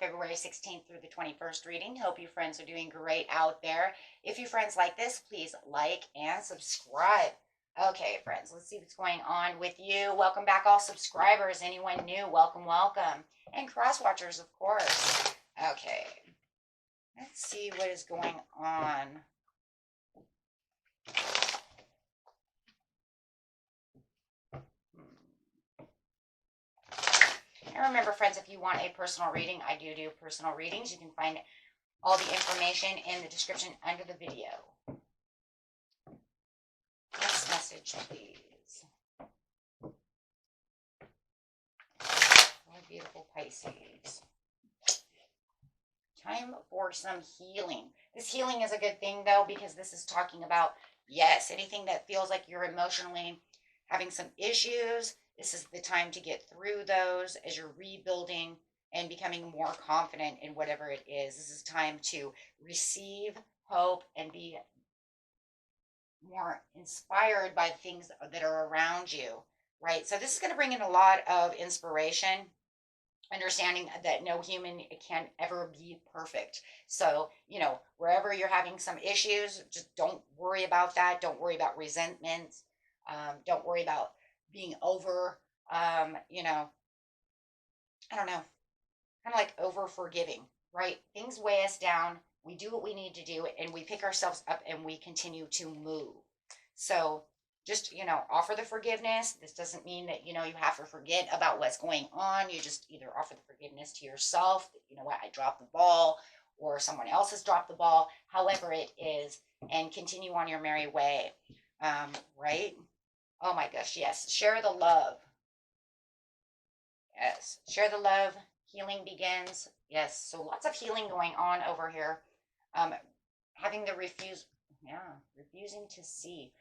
February 16th through the 21st reading. Hope you friends are doing great out there. If you friends like this, please like and subscribe. Okay, friends, let's see what's going on with you. Welcome back, all subscribers. Anyone new, welcome, welcome. And cross-watchers, of course. Okay, let's see what is going on. And remember, friends, if you want a personal reading, I do personal readings. You can find all the information in the description under the video. Next message, please. Oh, beautiful Pisces. Time for some healing. This healing is a good thing, though, because this is talking about, yes, anything that feels like you're emotionally having some issues. This is the time to get through those as you're rebuilding and becoming more confident in whatever it is. This is time to receive hope and be more inspired by things that are around you, right? So this is going to bring in a lot of inspiration, understanding that no human can ever be perfect. So, wherever you're having some issues, just don't worry about that. Don't worry about resentments. Don't worry about being over, I don't know, kind of like over forgiving, right? Things weigh us down. We do what we need to do and we pick ourselves up and we continue to move. So just, offer the forgiveness. This doesn't mean that, you have to forget about what's going on. You just either offer the forgiveness to yourself, that, you know what, I dropped the ball, or someone else has dropped the ball, however it is, and continue on your merry way, right? Oh my gosh, yes. Share the love. Yes, share the love. Healing begins. Yes, so lots of healing going on over here. Having the refusing to see.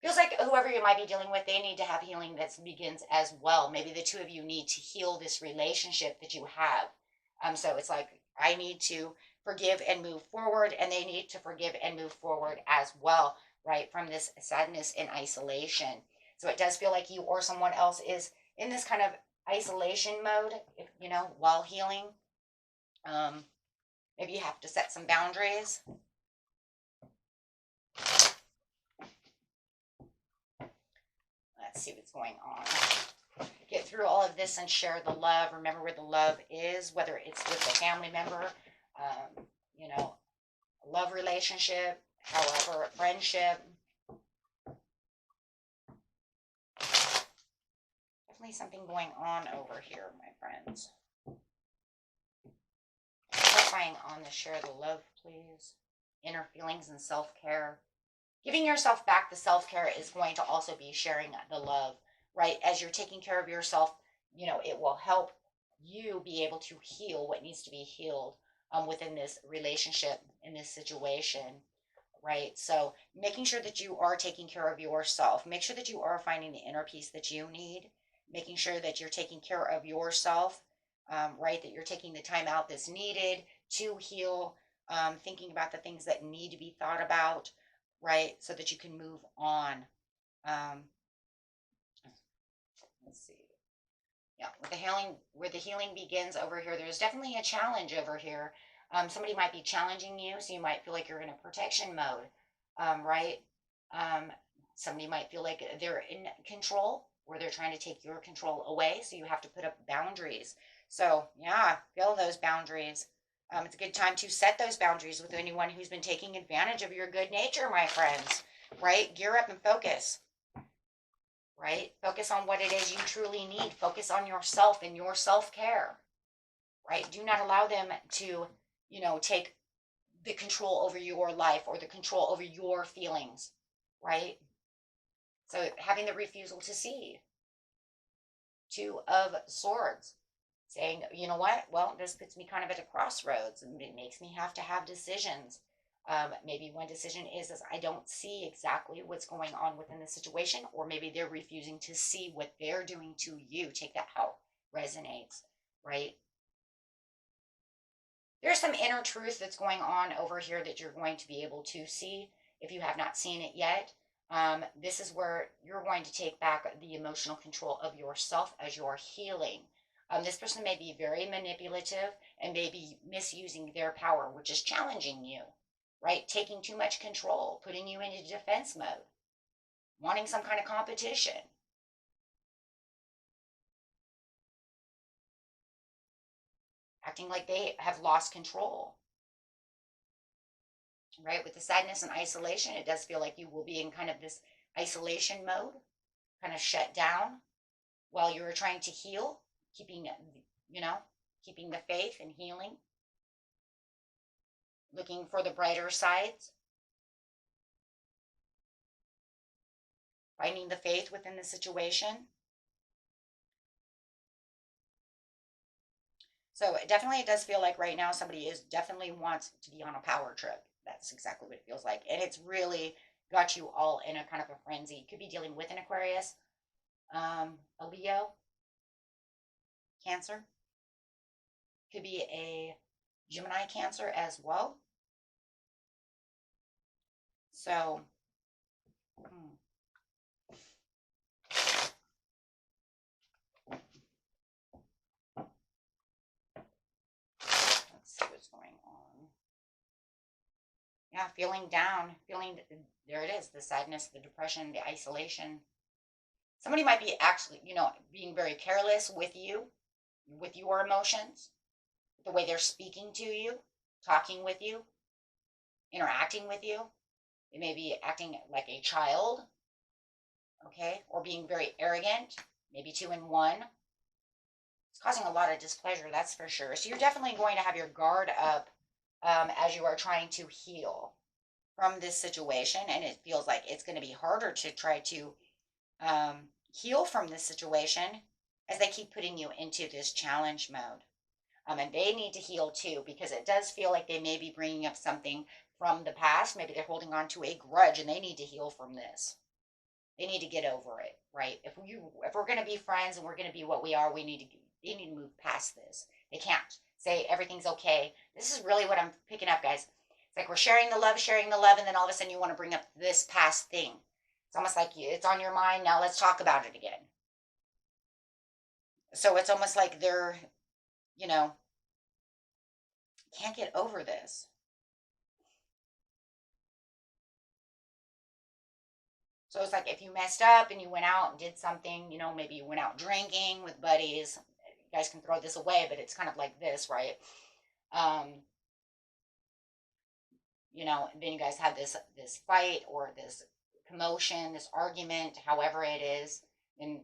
Feels like whoever you might be dealing with, they need to have healing that begins as well. Maybe the two of you need to heal this relationship that you have. So it's like, I need to forgive and move forward, and they need to forgive and move forward as well, right, from this sadness and isolation. So it does feel like you or someone else is in this kind of isolation mode, while healing. Maybe you have to set some boundaries. Let's see what's going on. Get through all of this and share the love. Remember where the love is, whether it's with a family member, a love relationship, however, a friendship. Definitely something going on over here, my friends. Clarifying on the share the love, please. Inner feelings and self-care. Giving yourself back the self-care is going to also be sharing the love, right? As you're taking care of yourself, it will help you be able to heal what needs to be healed within this relationship, in this situation, right? So making sure that you are taking care of yourself. Make sure that you are finding the inner peace that you need. Making sure that you're taking care of yourself, right? That you're taking the time out that's needed to heal, thinking about the things that need to be thought about, right? So that you can move on. Let's see. Yeah, with the healing, where the healing begins over here, there's definitely a challenge over here. Somebody might be challenging you, so you might feel like you're in a protection mode, right? Somebody might feel like they're in control, where they're trying to take your control away, so you have to put up boundaries. So, yeah, feel those boundaries. It's a good time to set those boundaries with anyone who's been taking advantage of your good nature, my friends, right? Gear up and focus, right? Focus on what it is you truly need. Focus on yourself and your self-care, right? Do not allow them to, take the control over your life or the control over your feelings, right? So having the refusal to see. Two of Swords. Saying, you know what? Well, this puts me kind of at a crossroads, and it makes me have to have decisions. Maybe one decision is I don't see exactly what's going on within the situation, or maybe they're refusing to see what they're doing to you. Take that how resonates, right? There's some inner truth that's going on over here that you're going to be able to see if you have not seen it yet. This is where you're going to take back the emotional control of yourself as you're healing. This person may be very manipulative and may be misusing their power, which is challenging you, right? Taking too much control, putting you into defense mode, wanting some kind of competition. Acting like they have lost control, right? With the sadness and isolation, it does feel like you will be in kind of this isolation mode, kind of shut down while you're trying to heal, keeping, keeping the faith and healing, looking for the brighter sides, finding the faith within the situation. So it does feel like right now somebody is definitely wants to be on a power trip. That's exactly what it feels like. And it's really got you all in a kind of a frenzy. Could be dealing with an Aquarius, a Leo, Cancer. Could be a Gemini, Cancer as well. So, let's see what's going on. Yeah, feeling down, there it is, the sadness, the depression, the isolation. Somebody might be actually, being very careless with you, with your emotions, the way they're speaking to you, talking with you, interacting with you. They may be acting like a child, okay, or being very arrogant, maybe two in one. It's causing a lot of displeasure, that's for sure. So you're definitely going to have your guard up as you are trying to heal from this situation, and it feels like it's going to be harder to try to heal from this situation as they keep putting you into this challenge mode. And they need to heal too, because it does feel like they may be bringing up something from the past. Maybe they're holding on to a grudge and they need to heal from this. They need to get over it, right? If we're going to be friends and we're going to be what we are, they need to move past this. They can't say everything's okay. This is really what I'm picking up, guys. It's like we're sharing the love, and then all of a sudden you want to bring up this past thing. It's almost like it's on your mind. Now let's talk about it again. So it's almost like they're, can't get over this. So it's like if you messed up and you went out and did something, maybe you went out drinking with buddies. You guys can throw this away, but it's kind of like this, right? Then you guys have this fight or this commotion, this argument, however it is. And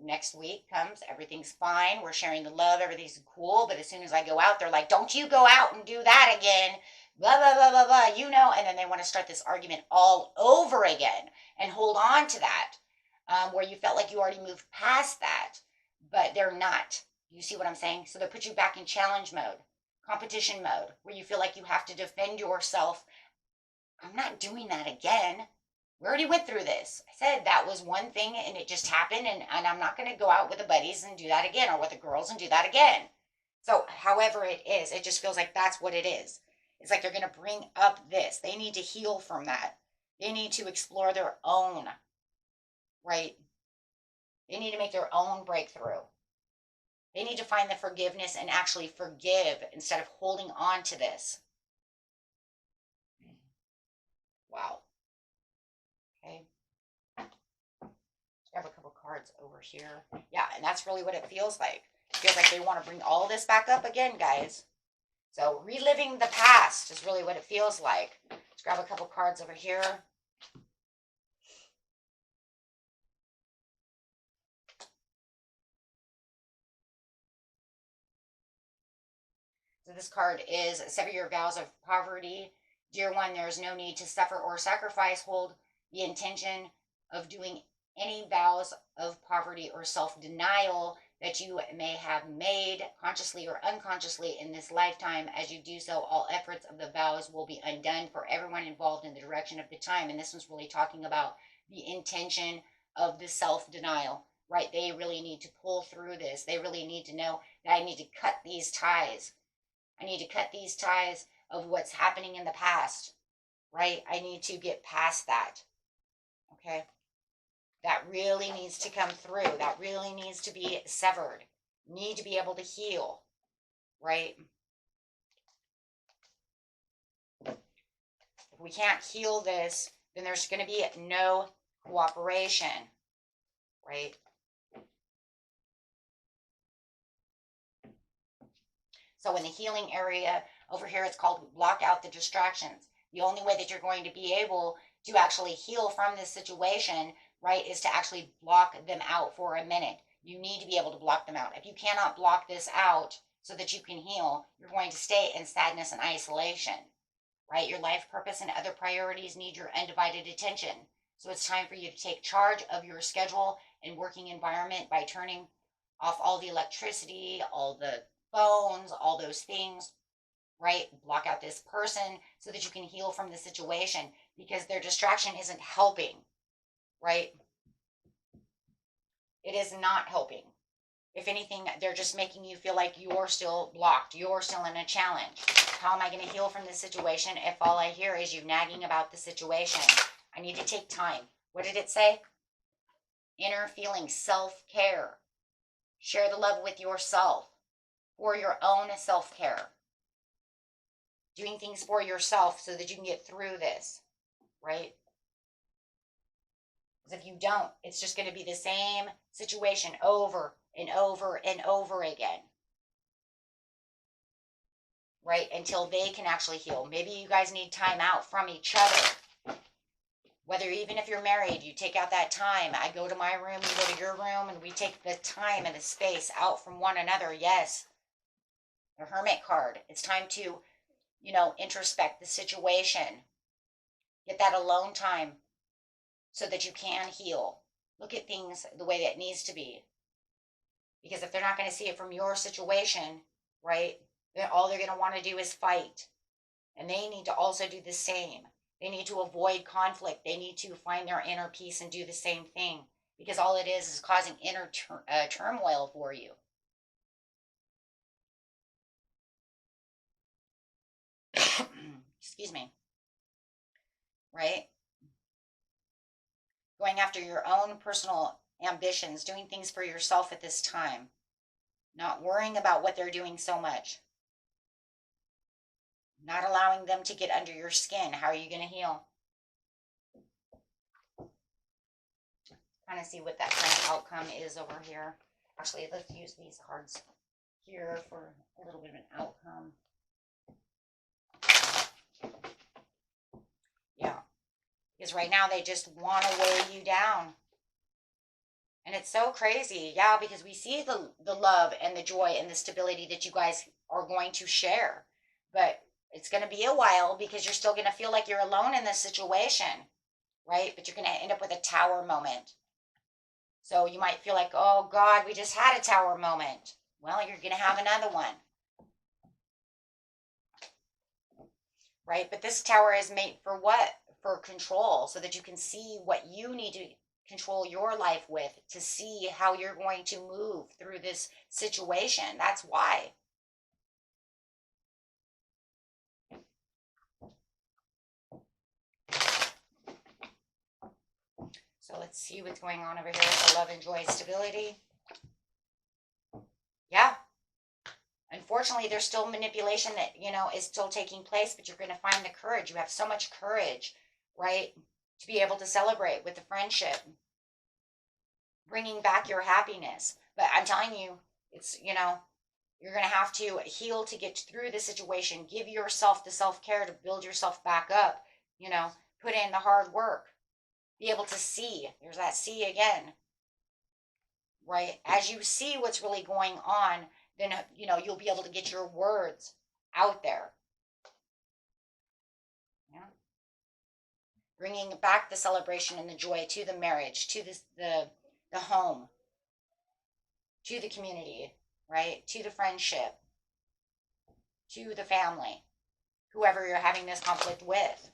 next week comes, everything's fine. We're sharing the love, everything's cool. But as soon as I go out, they're like, "Don't you go out and do that again." Blah blah blah blah blah. And then they want to start this argument all over again and hold on to that, where you felt like you already moved past that, but they're not. You see what I'm saying? So they put you back in challenge mode, competition mode, where you feel like you have to defend yourself. I'm not doing that again. We already went through this. I said that was one thing and it just happened, and I'm not going to go out with the buddies and do that again, or with the girls and do that again. So however it is, it just feels like that's what it is. It's like they're going to bring up this. They need to heal from that. They need to explore their own, right? They need to make their own breakthrough. They need to find the forgiveness and actually forgive instead of holding on to this. Wow. Okay. Grab a couple cards over here. Yeah, and that's really what it feels like. It feels like they want to bring all this back up again, guys. So reliving the past is really what it feels like. Let's grab a couple cards over here. So this card is sever your vows of poverty. Dear one, there is no need to suffer or sacrifice. Hold the intention of doing any vows of poverty or self-denial that you may have made consciously or unconsciously in this lifetime. As you do so, all efforts of the vows will be undone for everyone involved in the direction of the time. And this one's really talking about the intention of the self-denial, right? They really need to pull through this. They really need to know that I need to cut these ties. I need to cut these ties of what's happening in the past, right? I need to get past that, okay? That really needs to come through. That really needs to be severed. need to be able to heal, right? If we can't heal this, then there's going to be no cooperation, right? So in the healing area over here, it's called block out the distractions. The only way that you're going to be able to actually heal from this situation, right, is to actually block them out for a minute. You need to be able to block them out. If you cannot block this out so that you can heal, you're going to stay in sadness and isolation, right? Your life purpose and other priorities need your undivided attention. So it's time for you to take charge of your schedule and working environment by turning off all the electricity, all the phones, all those things, right? Block out this person so that you can heal from the situation, because their distraction isn't helping, right? It is not helping. If anything, they're just making you feel like you're still blocked. You're still in a challenge. How am I going to heal from this situation if all I hear is you nagging about the situation? I need to take time. What did it say? Inner feeling, self-care. Share the love with yourself for your own self-care. Doing things for yourself so that you can get through this, right? Because if you don't, it's just going to be the same situation over and over and over again, right? Until they can actually heal. Maybe you guys need time out from each other. Whether even if you're married, you take out that time. I go to my room, you go to your room, and we take the time and the space out from one another. Yes, the Hermit card. It's time to, introspect the situation. Get that alone time so that you can heal. Look at things the way that it needs to be. Because if they're not going to see it from your situation, right, then all they're going to want to do is fight. And they need to also do the same. They need to avoid conflict. They need to find their inner peace and do the same thing. Because all it is causing inner turmoil for you. Excuse me. Right? Going after your own personal ambitions, doing things for yourself at this time. Not worrying about what they're doing so much. Not allowing them to get under your skin. How are you going to heal? Kind of see what that kind of outcome is over here. Actually, let's use these cards here for a little bit of an outcome. Yeah. Because right now they just want to weigh you down. And it's so crazy. Yeah, because we see the love and the joy and the stability that you guys are going to share. But it's going to be a while because you're still going to feel like you're alone in this situation, right? But you're going to end up with a tower moment. So you might feel like, oh God, we just had a tower moment. Well, you're going to have another one. Right? But this tower is made for what? For control, so that you can see what you need to control your life with, to see how you're going to move through this situation. That's why. So let's see what's going on over here with the love and joy stability. Yeah. Unfortunately, there's still manipulation that, is still taking place, but you're going to find the courage. You have so much courage, right, to be able to celebrate with the friendship, bringing back your happiness. But I'm telling you, it's, you're going to have to heal to get through the situation. Give yourself the self-care to build yourself back up, put in the hard work. Be able to see. There's that see again, right? As you see what's really going on, then, you'll be able to get your words out there. Yeah. Bringing back the celebration and the joy to the marriage, to the home, to the community, right? To the friendship, to the family, whoever you're having this conflict with.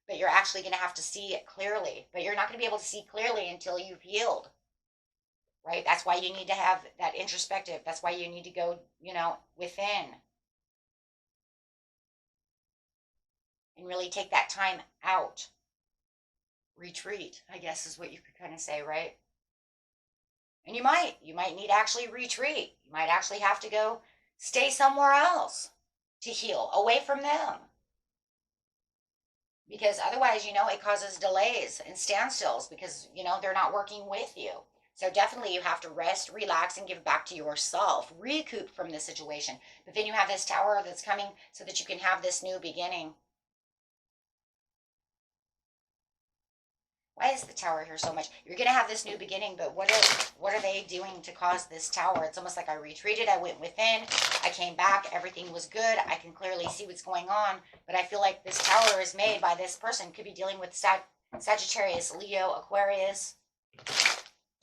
But you're actually going to have to see it clearly. But you're not going to be able to see clearly until you've healed. Right? That's why you need to have that introspective. That's why you need to go, within. And really take that time out. Retreat, I guess is what you could kind of say, right? And you might need to actually retreat. You might actually have to go stay somewhere else to heal, away from them. Because otherwise, it causes delays and standstills because, they're not working with you. So definitely you have to rest, relax, and give back to yourself, recoup from the situation. But then you have this tower that's coming so that you can have this new beginning. Why is the tower here so much? You're going to have this new beginning, but what are they doing to cause this tower? It's almost like I retreated, I went within, I came back, everything was good, I can clearly see what's going on, but I feel like this tower is made by this person. Could be dealing with Sagittarius, Leo, Aquarius,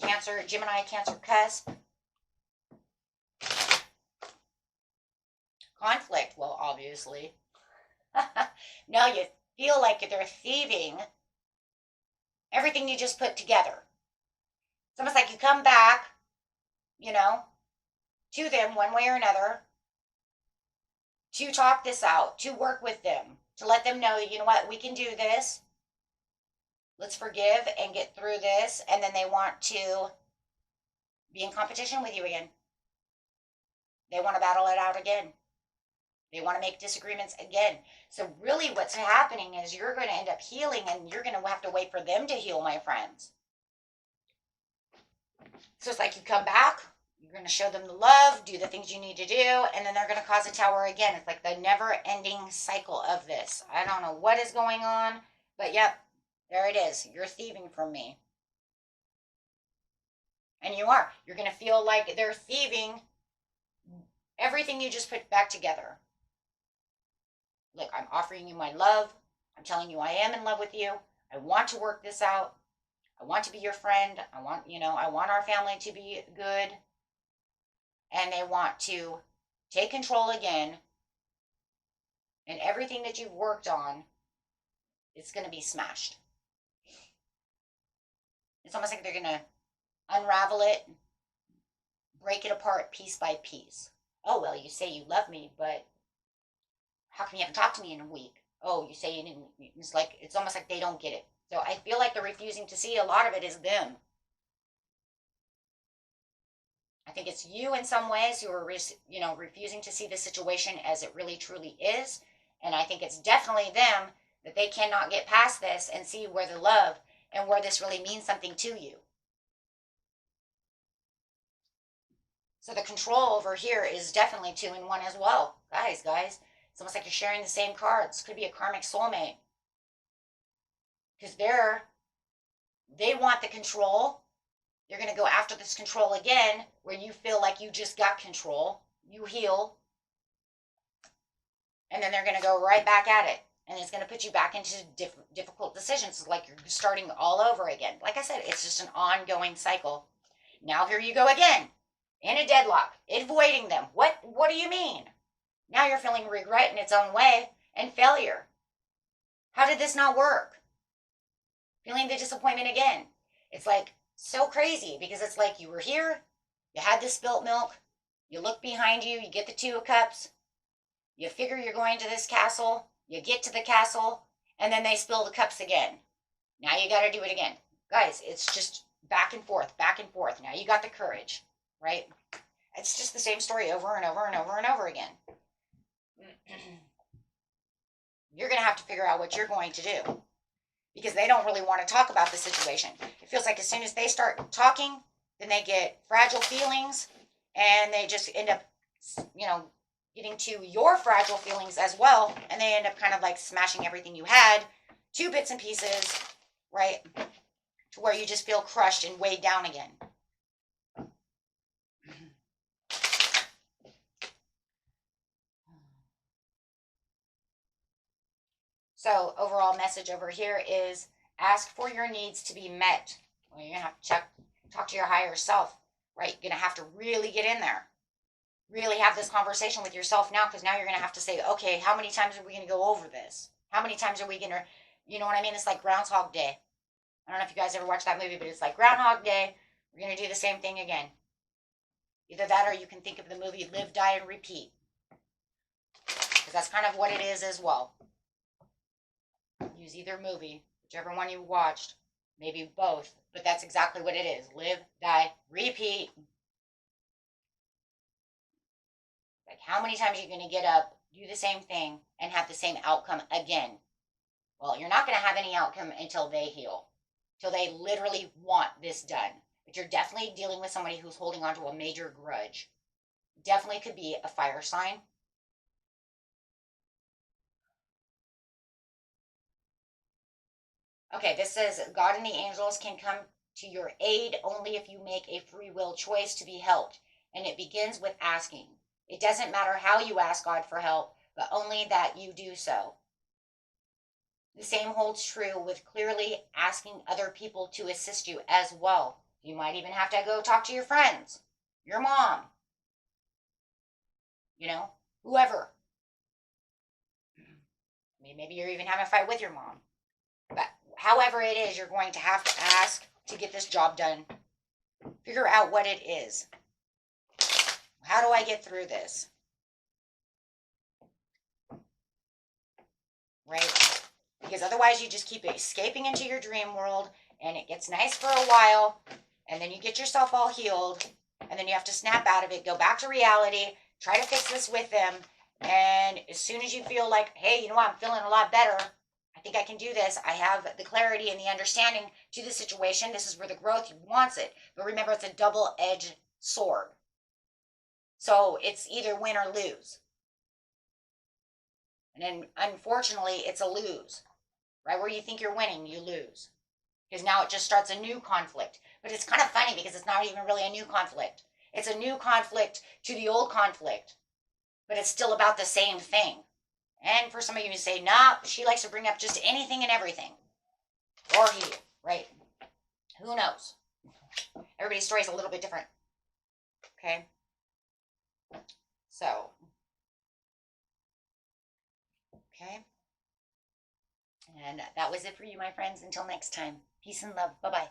Cancer, Gemini, Cancer cusp. Conflict, well, obviously. No, you feel like they're thieving everything you just put together. It's almost like you come back, to them one way or another, to talk this out, to work with them, to let them know, you know what, we can do this. Let's forgive and get through this. And then they want to be in competition with you again. They want to battle it out again. They want to make disagreements again. So really what's happening is you're going to end up healing, and you're going to have to wait for them to heal, my friends. So it's like you come back, you're going to show them the love, do the things you need to do, and then they're going to cause a tower again. It's like the never-ending cycle of this. I don't know what is going on, but yep, there it is. You're thieving from me. And you are. You're going to feel like they're thieving everything you just put back together. Look, I'm offering you my love. I'm telling you I am in love with you. I want to work this out. I want to be your friend. I want our family to be good. And they want to take control again. And everything that you've worked on, it's going to be smashed. It's almost like they're going to unravel it, break it apart piece by piece. Oh, well, you say you love me, but how come you haven't talked to me in a week? Oh, you say you didn't. It's almost like they don't get it. So I feel like they're refusing to see. A lot of it is them. I think it's you in some ways who are, refusing to see the situation as it really truly is. And I think it's definitely them that they cannot get past this and see where the love and where this really means something to you. So the control over here is definitely 2 in 1 as well. Guys, it's almost like you're sharing the same cards. Could be a karmic soulmate. Because they want the control. They're going to go after this control again, where you feel like you just got control. You heal. And then they're going to go right back at it. And it's going to put you back into difficult decisions. It's like you're starting all over again. Like I said, it's just an ongoing cycle. Now here you go again. In a deadlock. Avoiding them. What do you mean? Now you're feeling regret in its own way and failure. How did this not work? Feeling the disappointment again. It's like so crazy because it's like you were here, you had the spilt milk, you look behind you, you get the 2 of cups, you figure you're going to this castle, you get to the castle, and then they spill the cups again. Now you got to do it again. Guys, it's just back and forth, back and forth. Now you got the courage, right? It's just the same story over and over and over and over again. You're going to have to figure out what you're going to do because they don't really want to talk about the situation. It feels like as soon as they start talking, then they get fragile feelings and they just end up, getting to your fragile feelings as well. And they end up kind of like smashing everything you had to bits and pieces, right? To where you just feel crushed and weighed down again. So overall message over here is ask for your needs to be met. Well, you're going to have to talk to your higher self, right? You're going to have to really get in there. Really have this conversation with yourself now, because now you're going to have to say, okay, how many times are we going to go over this? How many times are we going to, you know what I mean? It's like Groundhog Day. I don't know if you guys ever watched that movie, but it's like Groundhog Day. We're going to do the same thing again. Either that or you can think of the movie Live, Die, and Repeat. Because that's kind of what it is as well. Use either movie, whichever one you watched. Maybe both, but that's exactly what it is. Live, die, repeat. Like, how many times are you going to get up, do the same thing, and have the same outcome again? Well, you're not going to have any outcome until they heal, till they literally want this done. But you're definitely dealing with somebody who's holding on to a major grudge. Definitely could be a fire sign. Okay, this says God and the angels can come to your aid only if you make a free will choice to be helped. And it begins with asking. It doesn't matter how you ask God for help, but only that you do so. The same holds true with clearly asking other people to assist you as well. You might even have to go talk to your friends, your mom, whoever. I mean, maybe you're even having a fight with your mom. But however it is, you're going to have to ask to get this job done. Figure out what it is. How do I get through this? Right? Because otherwise you just keep escaping into your dream world, and it gets nice for a while, and then you get yourself all healed, and then you have to snap out of it, go back to reality, try to fix this with them, and as soon as you feel like, hey, you know what, I'm feeling a lot better, I think I can do this, I have the clarity and the understanding to the situation, this is where the growth wants it. But remember, it's a double-edged sword. So it's either win or lose. And then, unfortunately, it's a lose. Right where you think you're winning, you lose. Because now it just starts a new conflict. But it's kind of funny because it's not even really a new conflict. It's a new conflict to the old conflict. But it's still about the same thing. And for some of you, you say, nah, she likes to bring up just anything and everything. Or he, right? Who knows? Everybody's story is a little bit different. Okay? So, okay? And that was it for you, my friends. Until next time, peace and love. Bye-bye.